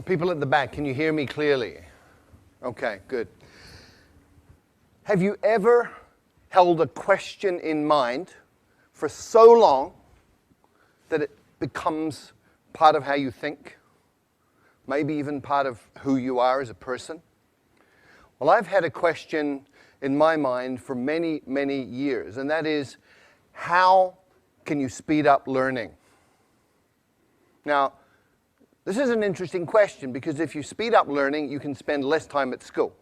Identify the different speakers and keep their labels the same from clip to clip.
Speaker 1: People at the back, can you hear me clearly? Okay, good. Have you ever held a question in mind for so long that it becomes part of how you think? Maybe even part of who you are as a person? Well, I've had a question in my mind for many, many years, and that is, how can you speed up learning? Now, this is an interesting question because if you speed up learning, you can spend less time at school.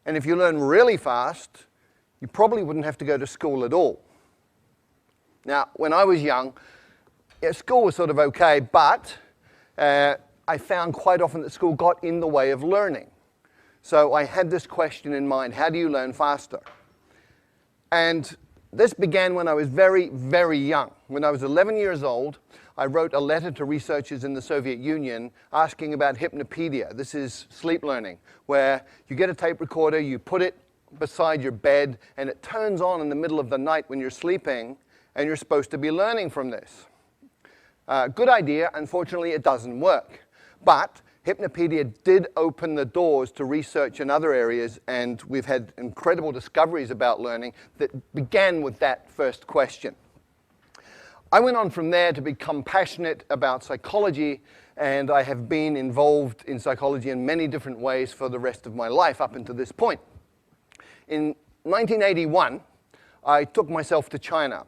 Speaker 1: And if you learn really fast, you probably wouldn't have to go to school at all. Now, when I was young, school was sort of okay, but I found quite often that school got in the way of learning. So I had this question in mind: how do you learn faster? And this began when I was very, very young. When I was 11 years old, I wrote a letter to researchers in the Soviet Union asking about hypnopedia. This is sleep learning, where you get a tape recorder, you put it beside your bed, and it turns on in the middle of the night when you're sleeping, and you're supposed to be learning from this. Good idea. Unfortunately, it doesn't work. But hypnopedia did open the doors to research in other areas, and we've had incredible discoveries about learning that began with that first question. I went on from there to become passionate about psychology, and I have been involved in psychology in many different ways for the rest of my life up until this point. In 1981, I took myself to China,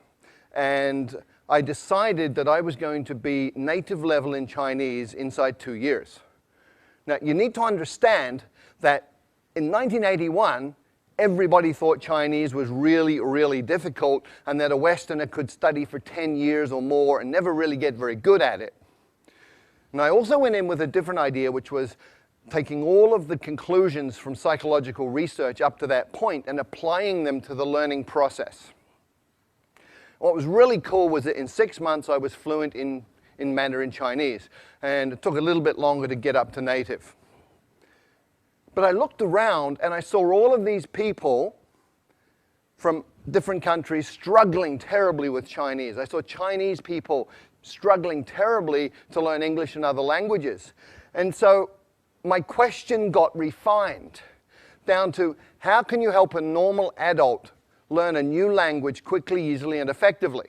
Speaker 1: and I decided that I was going to be native level in Chinese inside 2 years. Now, you need to understand that in 1981, everybody thought Chinese was really, really difficult, and that a Westerner could study for 10 years or more and never really get very good at it. And I also went in with a different idea, which was taking all of the conclusions from psychological research up to that point and applying them to the learning process. What was really cool was that in 6 months I was fluent in Mandarin Chinese, and it took a little bit longer to get up to native. But I looked around and I saw all of these people from different countries struggling terribly with Chinese. I saw Chinese people struggling terribly to learn English and other languages. And so my question got refined down to, how can you help a normal adult learn a new language quickly, easily, and effectively?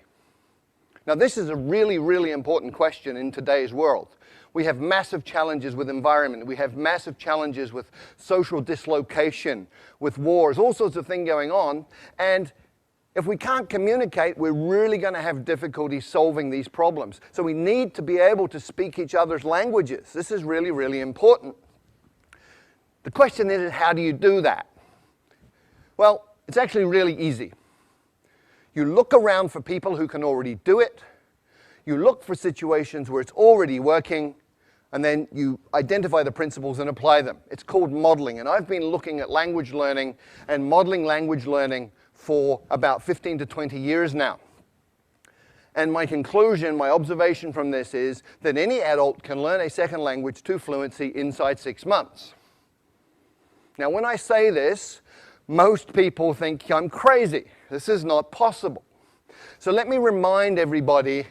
Speaker 1: Now, this is a really, really important question in today's world. We have massive challenges with environment. We have massive challenges with social dislocation, with wars, all sorts of things going on. And if we can't communicate, we're really going to have difficulty solving these problems. So we need to be able to speak each other's languages. This is really, really important. The question is, how do you do that? Well, it's actually really easy. You look around for people who can already do it. You look for situations where it's already working, and then you identify the principles and apply them. It's called modeling, and I've been looking at language learning and modeling language learning for about 15 to 20 years now. And my conclusion, my observation from this is that any adult can learn a second language to fluency inside 6 months. Now, when I say this, most people think I'm crazy. This is not possible. So let me remind everybody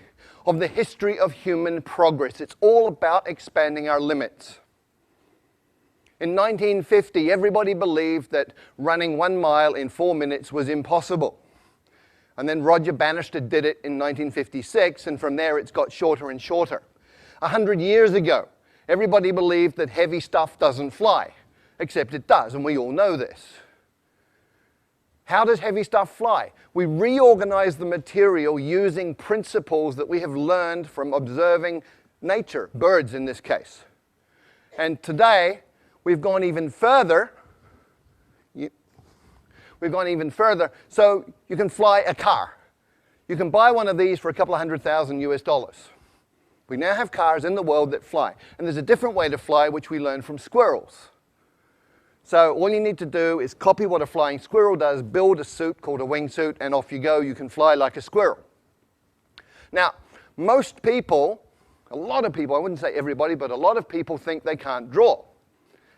Speaker 1: of the history of human progress. It's all about expanding our limits. In 1950, everybody believed that running 1 mile in 4 minutes was impossible. And then Roger Bannister did it in 1956, and from there it's got shorter and shorter. 100 years ago, everybody believed that heavy stuff doesn't fly, except it does, and we all know this. How does heavy stuff fly? We reorganize the material using principles that we have learned from observing nature, birds in this case. And today, we've gone even further. So you can fly a car. You can buy one of these for a couple of $100,000 US. We now have cars in the world that fly. And there's a different way to fly, which we learned from squirrels. So all you need to do is copy what a flying squirrel does, build a suit called a wingsuit, and off you go. You can fly like a squirrel. Now, most people, a lot of people, I wouldn't say everybody, but a lot of people think they can't draw.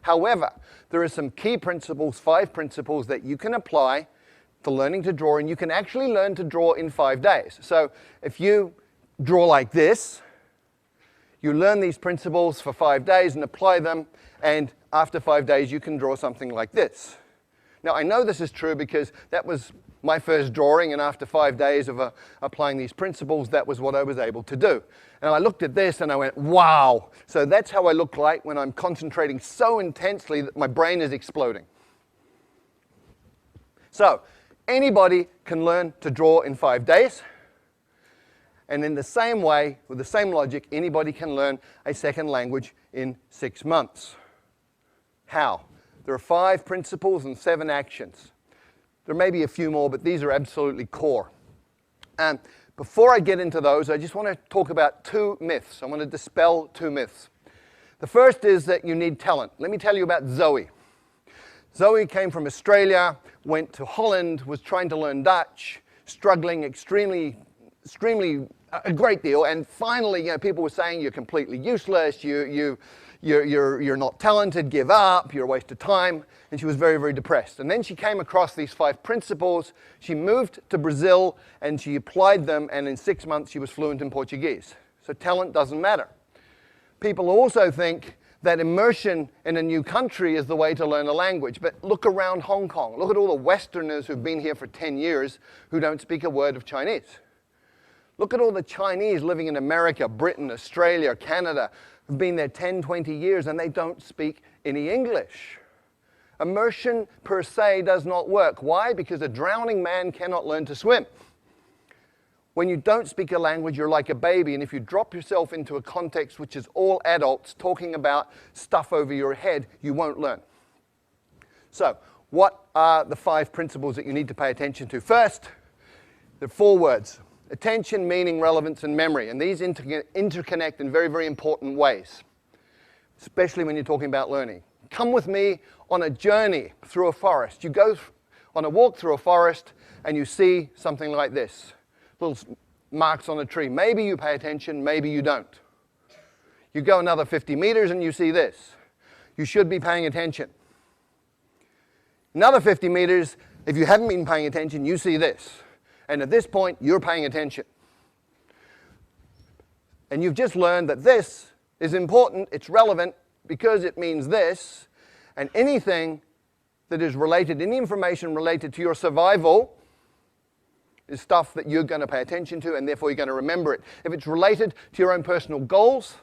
Speaker 1: However, there are some key principles, 5 principles that you can apply to learning to draw, and you can actually learn to draw in 5 days. So if you draw like this, You learn these principles for 5 days and apply them, and after 5 days you can draw something like this. Now I know this is true because that was my first drawing, and after 5 days of applying these principles, that was what I was able to do. And I looked at this and I went, wow! So that's how I look like when I'm concentrating so intensely that my brain is exploding. So anybody can learn to draw in 5 days. And in the same way, with the same logic, anybody can learn a second language in 6 months. How? There are 5 principles and 7 actions. There may be a few more, but these are absolutely core. And before I get into those, I just want to talk about 2 myths. I want to dispel 2 myths. The first is that you need talent. Let me tell you about Zoe. Zoe came from Australia, went to Holland, was trying to learn Dutch, struggling extremely a great deal, and finally, people were saying you're completely useless, you're not talented, give up, you're a waste of time, and she was very, very depressed. And then she came across these 5 principles. She moved to Brazil and she applied them, and in 6 months she was fluent in Portuguese. So talent doesn't matter. People also think that immersion in a new country is the way to learn a language, but look around Hong Kong. Look at all the Westerners who've been here for 10 years who don't speak a word of Chinese. Look at all the Chinese living in America, Britain, Australia, Canada, who've been there 10, 20 years, and they don't speak any English. Immersion per se does not work. Why? Because a drowning man cannot learn to swim. When you don't speak a language, you're like a baby, and if you drop yourself into a context which is all adults talking about stuff over your head, you won't learn. So, what are the 5 principles that you need to pay attention to? First, there are 4 words. Attention, meaning, relevance, and memory. And these interconnect in very, very important ways, especially when you're talking about learning. Come with me on a journey through a forest. You go on a walk through a forest and you see something like this. Little marks on a tree. Maybe you pay attention, maybe you don't. You go another 50 meters and you see this. You should be paying attention. Another 50 meters, if you haven't been paying attention, you see this. And at this point, you're paying attention. And you've just learned that this is important, it's relevant, because it means this. And anything that is related, any information related to your survival, is stuff that you're going to pay attention to, and therefore you're going to remember it. If it's related to your own personal goals,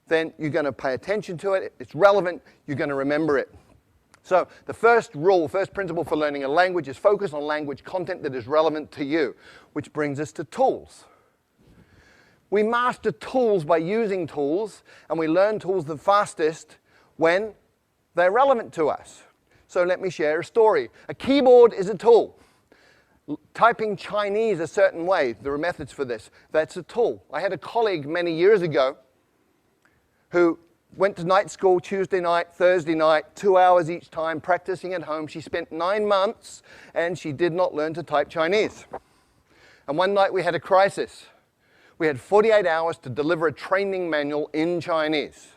Speaker 1: then you're going to pay attention to it. It's relevant, you're going to remember it. So the first principle for learning a language is focus on language content that is relevant to you, which brings us to tools. We master tools by using tools, and we learn tools the fastest when they're relevant to us. So let me share a story. A keyboard is a tool. Typing Chinese a certain way, there are methods for this. That's a tool. I had a colleague many years ago who went to night school Tuesday night, Thursday night, 2 hours each time, practicing at home. She spent 9 months, and she did not learn to type Chinese. And one night we had a crisis. We had 48 hours to deliver a training manual in Chinese.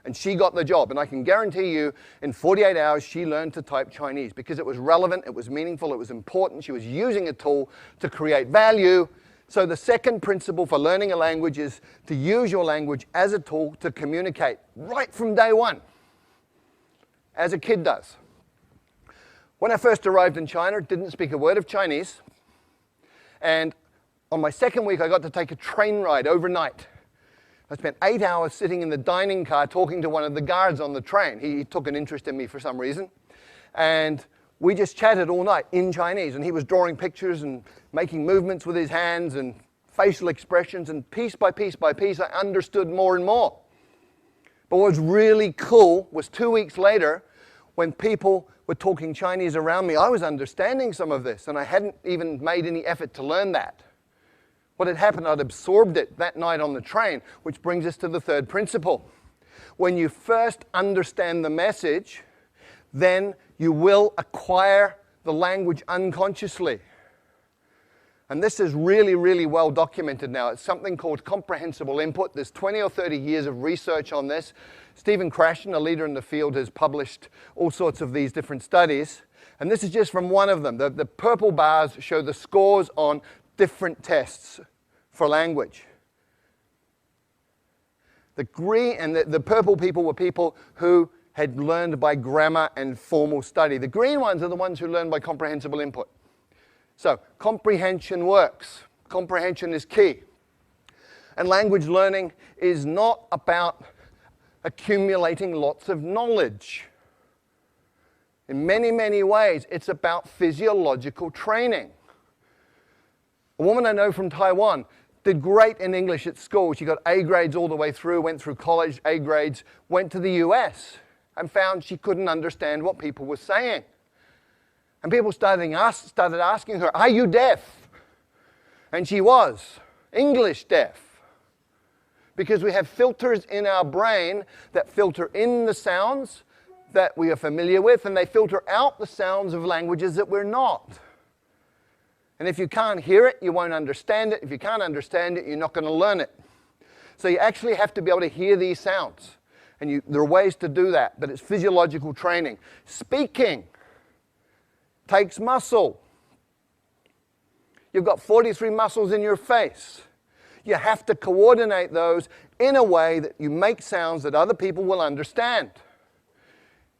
Speaker 1: And she got the job. And I can guarantee you, in 48 hours, she learned to type Chinese because it was relevant, it was meaningful, it was important. She was using a tool to create value. So the second principle for learning a language is to use your language as a tool to communicate right from day one, as a kid does. When I first arrived in China, didn't speak a word of Chinese. And on my second week, I got to take a train ride overnight. I spent 8 hours sitting in the dining car talking to one of the guards on the train. He took an interest in me for some reason. And we just chatted all night in Chinese, and he was drawing pictures and making movements with his hands and facial expressions, and piece by piece by piece, I understood more and more. But what was really cool was 2 weeks later, when people were talking Chinese around me, I was understanding some of this, and I hadn't even made any effort to learn that. What had happened, I'd absorbed it that night on the train, which brings us to the third principle. When you first understand the message, then you will acquire the language unconsciously. And this is really, really well documented now. It's something called comprehensible input. There's 20 or 30 years of research on this. Stephen Krashen, a leader in the field, has published all sorts of these different studies. And this is just from one of them. The purple bars show the scores on different tests for language. The green and the purple people were people who had learned by grammar and formal study. The green ones are the ones who learn by comprehensible input. So comprehension works. Comprehension is key. And language learning is not about accumulating lots of knowledge. In many, many ways, it's about physiological training. A woman I know from Taiwan did great in English at school. She got A grades all the way through, went through college, A grades, went to the US, and found she couldn't understand what people were saying. And people started asking her, "Are you deaf?" And she was English deaf. Because we have filters in our brain that filter in the sounds that we are familiar with, and they filter out the sounds of languages that we're not. And if you can't hear it, you won't understand it. If you can't understand it, you're not going to learn it. So you actually have to be able to hear these sounds. And there are ways to do that, but it's physiological training. Speaking takes muscle. You've got 43 muscles in your face. You have to coordinate those in a way that you make sounds that other people will understand.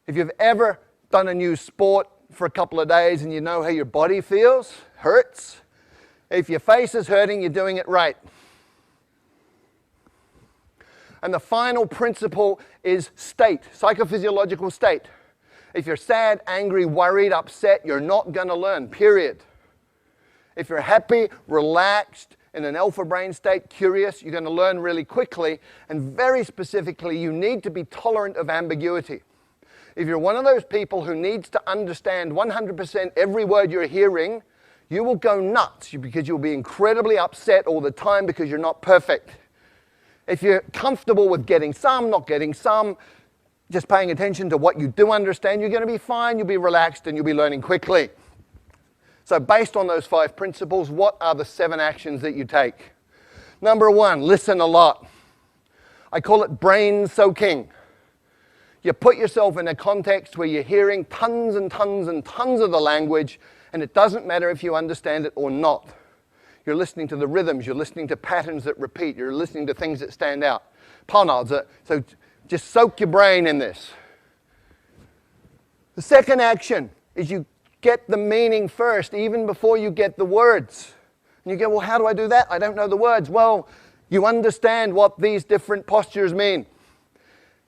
Speaker 1: If you've ever done a new sport for a couple of days and you know how your body feels, hurts, if your face is hurting, you're doing it right. And the final principle is state, psychophysiological state. If you're sad, angry, worried, upset, you're not going to learn, period. If you're happy, relaxed, in an alpha brain state, curious, you're going to learn really quickly. And very specifically, you need to be tolerant of ambiguity. If you're one of those people who needs to understand 100% every word you're hearing, you will go nuts because you'll be incredibly upset all the time because you're not perfect. If you're comfortable with getting some, not getting some, just paying attention to what you do understand, you're going to be fine, you'll be relaxed, and you'll be learning quickly. So based on those 5 principles, what are the 7 actions that you take? Number 1, listen a lot. I call it brain soaking. You put yourself in a context where you're hearing tons and tons and tons of the language, and it doesn't matter if you understand it or not. You're listening to the rhythms, you're listening to patterns that repeat, you're listening to things that stand out. So just soak your brain in this. The second action is you get the meaning first, even before you get the words. And you go, well, how do I do that? I don't know the words. Well, you understand what these different postures mean.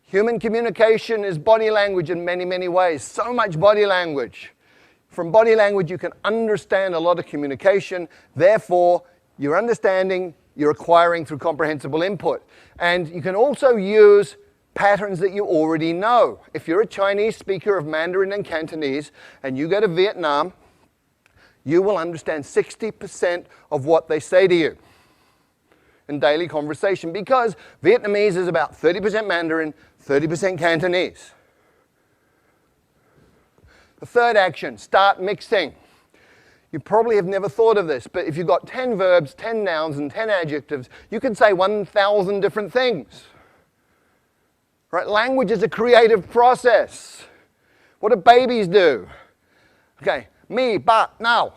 Speaker 1: Human communication is body language in many, many ways. So much body language. From body language, you can understand a lot of communication. Therefore, you're understanding, you're acquiring through comprehensible input. And you can also use patterns that you already know. If you're a Chinese speaker of Mandarin and Cantonese and you go to Vietnam, you will understand 60% of what they say to you in daily conversation because Vietnamese is about 30% Mandarin, 30% Cantonese. The third action, start mixing. You probably have never thought of this, but if you've got 10 verbs, 10 nouns, and 10 adjectives, you can say 1,000 different things. Right? Language is a creative process. What do babies do? Okay, me, but, now.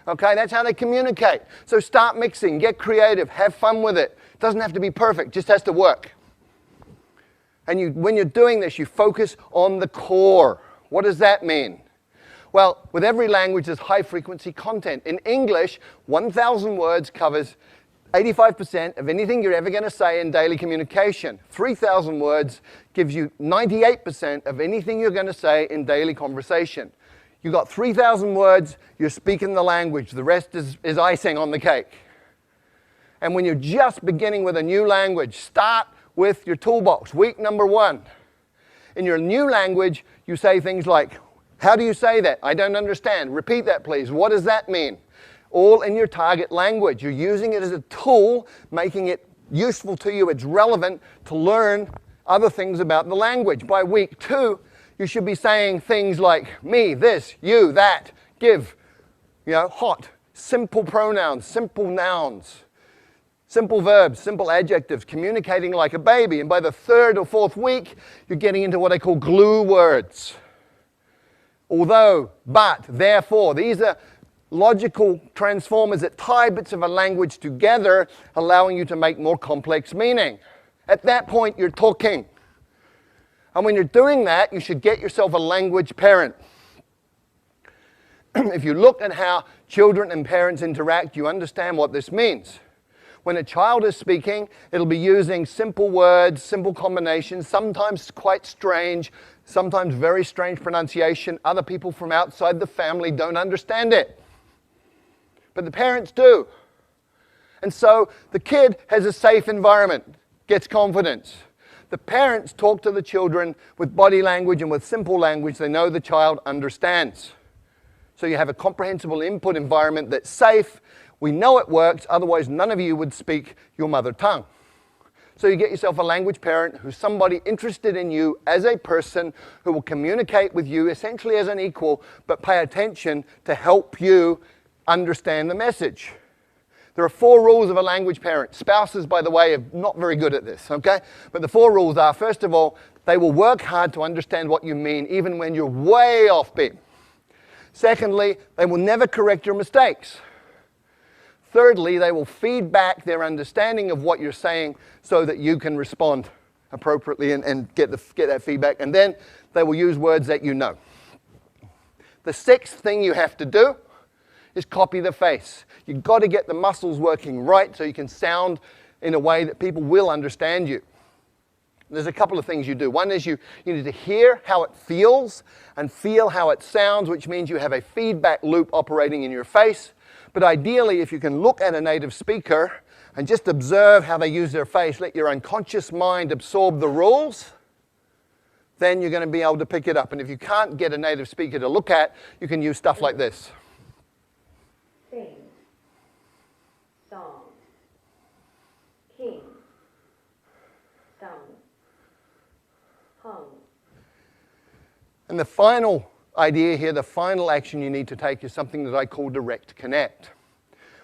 Speaker 1: Okay, that's how they communicate. So start mixing, get creative, have fun with it. It doesn't have to be perfect, just has to work. And when you're doing this, you focus on the core. What does that mean? Well, with every language, there's high-frequency content. In English, 1,000 words covers 85% of anything you're ever going to say in daily communication. 3,000 words gives you 98% of anything you're going to say in daily conversation. You've got 3,000 words, you're speaking the language. The rest is icing on the cake. And when you're just beginning with a new language, start with your toolbox. Week number 1. In your new language, you say things like, how do you say that? I don't understand. Repeat that, please. What does that mean? All in your target language. You're using it as a tool, making it useful to you. It's relevant to learn other things about the language. By week 2, you should be saying things like me, this, you, that, give, hot, simple pronouns, simple nouns, simple verbs, simple adjectives, communicating like a baby. And by the 3rd or 4th week, you're getting into what I call glue words. Although, but, therefore, these are logical transformers that tie bits of a language together, allowing you to make more complex meaning. At that point, you're talking. And when you're doing that, you should get yourself a language parent. If you look at how children and parents interact, you understand what this means. When a child is speaking, it'll be using simple words, simple combinations, sometimes quite strange, sometimes very strange pronunciation. Other people from outside the family don't understand it. But the parents do. And so the kid has a safe environment, gets confidence. The parents talk to the children with body language and with simple language they know the child understands. So you have a comprehensible input environment that's safe. We know it works, otherwise none of you would speak your mother tongue. So you get yourself a language parent who's somebody interested in you as a person who will communicate with you essentially as an equal, but pay attention to help you understand the message. There are 4 rules of a language parent. Spouses, by the way, are not very good at this, okay? But the 4 rules are, first of all, they will work hard to understand what you mean, even when you're way off beat. Secondly, they will never correct your mistakes. Thirdly, they will feed back their understanding of what you're saying so that you can respond appropriately and get that feedback. And then they will use words that you know. The 6th thing you have to do is copy the face. You've got to get the muscles working right so you can sound in a way that people will understand you. There's a couple of things you do. One is you need to hear how it feels and feel how it sounds, which means you have a feedback loop operating in your face. But ideally, if you can look at a native speaker and just observe how they use their face, let your unconscious mind absorb the rules, then you're going to be able to pick it up. And if you can't get a native speaker to look at, you can use stuff like this.
Speaker 2: Sing, song, king, sung, hung.
Speaker 1: And the final idea here, the final action you need to take is something that I call direct connect.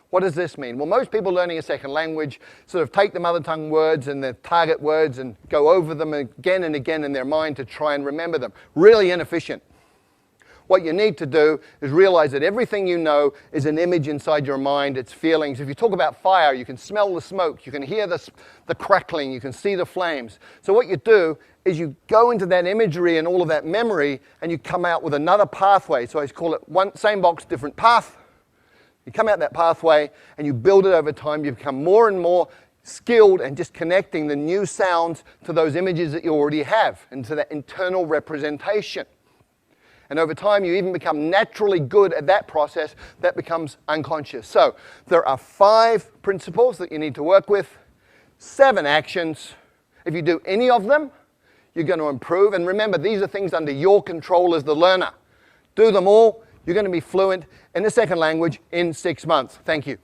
Speaker 1: What does this mean? Well, most people learning a second language sort of take the mother tongue words and their target words and go over them again and again in their mind to try and remember them. Really inefficient. What you need to do is realize that everything you know is an image inside your mind, it's feelings. If you talk about fire, you can smell the smoke, you can hear the crackling, you can see the flames. So what you do is you go into that imagery and all of that memory and you come out with another pathway. So I call it same box, different path. You come out that pathway and you build it over time. You become more and more skilled and just connecting the new sounds to those images that you already have and to that internal representation. And over time, you even become naturally good at that process that becomes unconscious. So there are 5 principles that you need to work with, 7 actions. If you do any of them, you're going to improve. And remember, these are things under your control as the learner. Do them all. You're going to be fluent in the second language in 6 months. Thank you.